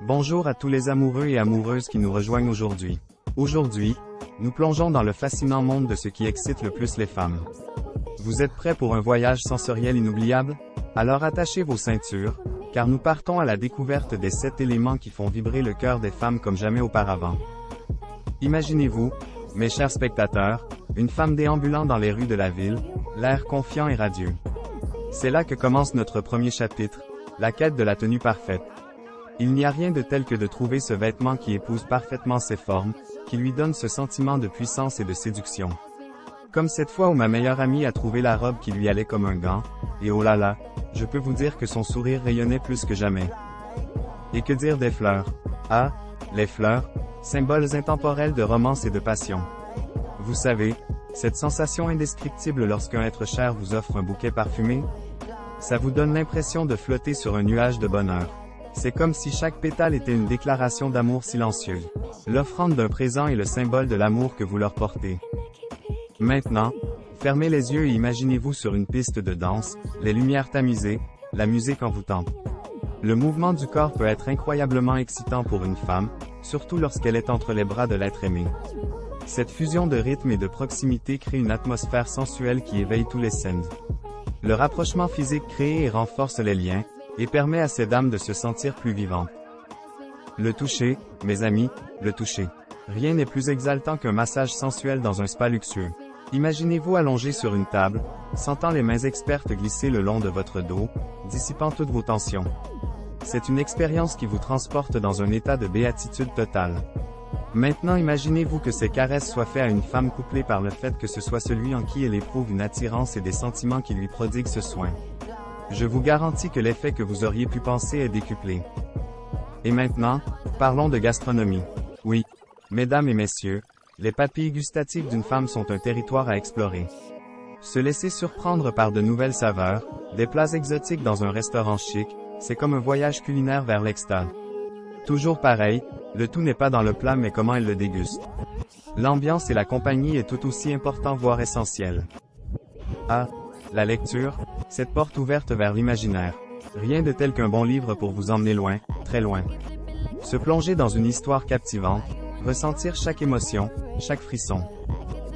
Bonjour à tous les amoureux et amoureuses qui nous rejoignent aujourd'hui. Aujourd'hui, nous plongeons dans le fascinant monde de ce qui excite le plus les femmes. Vous êtes prêts pour un voyage sensoriel inoubliable? Alors attachez vos ceintures, car nous partons à la découverte des 7 éléments qui font vibrer le cœur des femmes comme jamais auparavant. Imaginez-vous, mes chers spectateurs, une femme déambulant dans les rues de la ville, l'air confiant et radieux. C'est là que commence notre premier chapitre, la quête de la tenue parfaite. Il n'y a rien de tel que de trouver ce vêtement qui épouse parfaitement ses formes, qui lui donne ce sentiment de puissance et de séduction. Comme cette fois où ma meilleure amie a trouvé la robe qui lui allait comme un gant, et oh là là, je peux vous dire que son sourire rayonnait plus que jamais. Et que dire des fleurs? Ah, les fleurs, symboles intemporels de romance et de passion. Vous savez, cette sensation indescriptible lorsqu'un être cher vous offre un bouquet parfumé? Ça vous donne l'impression de flotter sur un nuage de bonheur. C'est comme si chaque pétale était une déclaration d'amour silencieuse. L'offrande d'un présent est le symbole de l'amour que vous leur portez. Maintenant, fermez les yeux et imaginez-vous sur une piste de danse, les lumières tamisées, la musique envoûtante. Le mouvement du corps peut être incroyablement excitant pour une femme, surtout lorsqu'elle est entre les bras de l'être aimé. Cette fusion de rythme et de proximité crée une atmosphère sensuelle qui éveille tous les sens. Le rapprochement physique crée et renforce les liens, et permet à ces dames de se sentir plus vivantes. Le toucher, mes amis, le toucher. Rien n'est plus exaltant qu'un massage sensuel dans un spa luxueux. Imaginez-vous allongé sur une table, sentant les mains expertes glisser le long de votre dos, dissipant toutes vos tensions. C'est une expérience qui vous transporte dans un état de béatitude totale. Maintenant imaginez-vous que ces caresses soient faites à une femme couplée par le fait que ce soit celui en qui elle éprouve une attirance et des sentiments qui lui prodiguent ce soin. Je vous garantis que l'effet que vous auriez pu penser est décuplé. Et maintenant, parlons de gastronomie. Oui, mesdames et messieurs, les papilles gustatives d'une femme sont un territoire à explorer. Se laisser surprendre par de nouvelles saveurs, des plats exotiques dans un restaurant chic, c'est comme un voyage culinaire vers l'extase. Toujours pareil, le tout n'est pas dans le plat mais comment elle le déguste. L'ambiance et la compagnie est tout aussi important voire essentiel. Ah, la lecture, cette porte ouverte vers l'imaginaire. Rien de tel qu'un bon livre pour vous emmener loin, très loin. Se plonger dans une histoire captivante, ressentir chaque émotion, chaque frisson.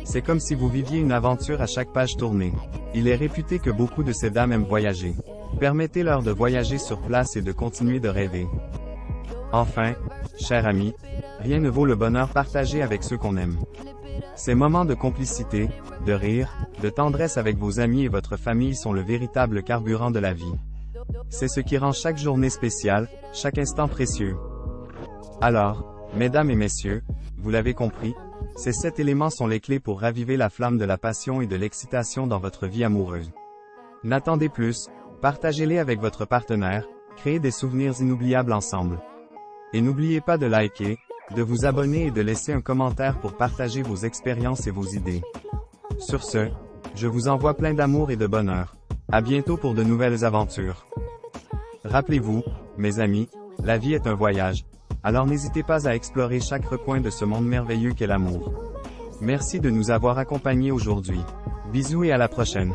C'est comme si vous viviez une aventure à chaque page tournée. Il est réputé que beaucoup de ces dames aiment voyager. Permettez-leur de voyager sur place et de continuer de rêver. Enfin, chers amis, rien ne vaut le bonheur partagé avec ceux qu'on aime. Ces moments de complicité, de rire, de tendresse avec vos amis et votre famille sont le véritable carburant de la vie. C'est ce qui rend chaque journée spéciale, chaque instant précieux. Alors, mesdames et messieurs, vous l'avez compris, ces 7 éléments sont les clés pour raviver la flamme de la passion et de l'excitation dans votre vie amoureuse. N'attendez plus, partagez-les avec votre partenaire, créez des souvenirs inoubliables ensemble. Et n'oubliez pas de liker, de vous abonner et de laisser un commentaire pour partager vos expériences et vos idées. Sur ce, je vous envoie plein d'amour et de bonheur. À bientôt pour de nouvelles aventures. Rappelez-vous, mes amis, la vie est un voyage. Alors n'hésitez pas à explorer chaque recoin de ce monde merveilleux qu'est l'amour. Merci de nous avoir accompagnés aujourd'hui. Bisous et à la prochaine.